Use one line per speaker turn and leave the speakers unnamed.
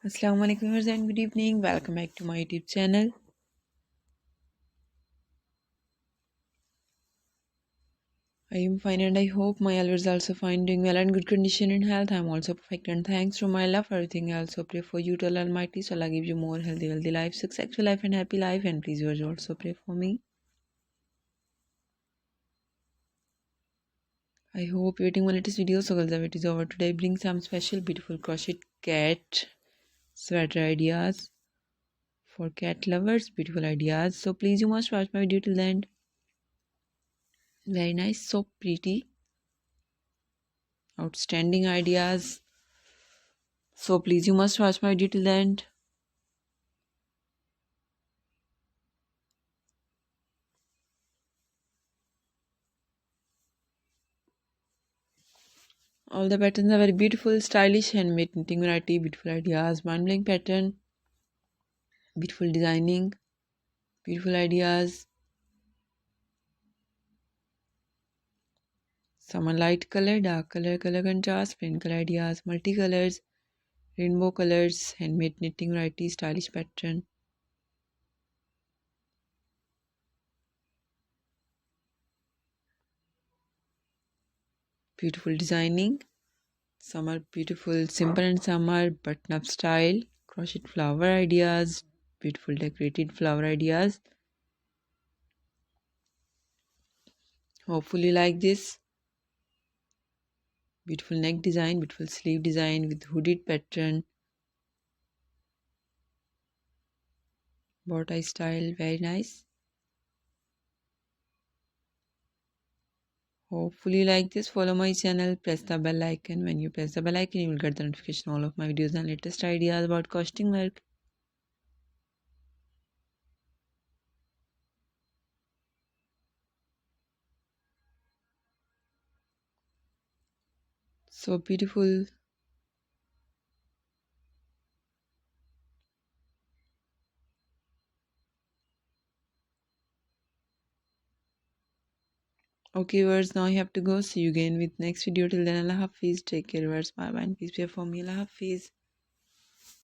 Assalamu alaikum viewers and good evening. Welcome back to my YouTube channel. I am fine and I hope my viewers also fine, doing well and good condition and health. I am also perfect and thanks to my love for everything. I also pray for you to Allah Almighty, so Allah give you more healthy, wealthy life, successful life and happy life. And please viewers also pray for me. I hope you're waiting my latest video. So girls, the wait is over. Today I bring some special beautiful crochet cat sweater ideas for cat lovers. Beautiful ideas. So please you must watch my video till the end. Very nice, so pretty. Outstanding ideas. So please you must watch my video till the end. All the patterns are very beautiful, stylish, handmade knitting variety, beautiful ideas, mind-blowing pattern, beautiful designing, beautiful ideas. Some are light color, dark color, color contrast, plain color ideas, multicolors, rainbow colors, handmade knitting variety, stylish pattern. Beautiful designing. Some are beautiful, simple and some are button-up style, crochet flower ideas, beautiful decorated flower ideas. Hopefully you like this. Beautiful neck design, beautiful sleeve design with hooded pattern, bow tie style, very nice. Hopefully you like this. Follow my channel, press the bell icon. When you press the bell icon, you will get the notification all of my videos and latest ideas about costing work. So beautiful. Okay viewers, now I have to go. See you again with next video. Till then, Allah Hafiz. Take care viewers. Bye bye and peace be for me. Allah Hafiz.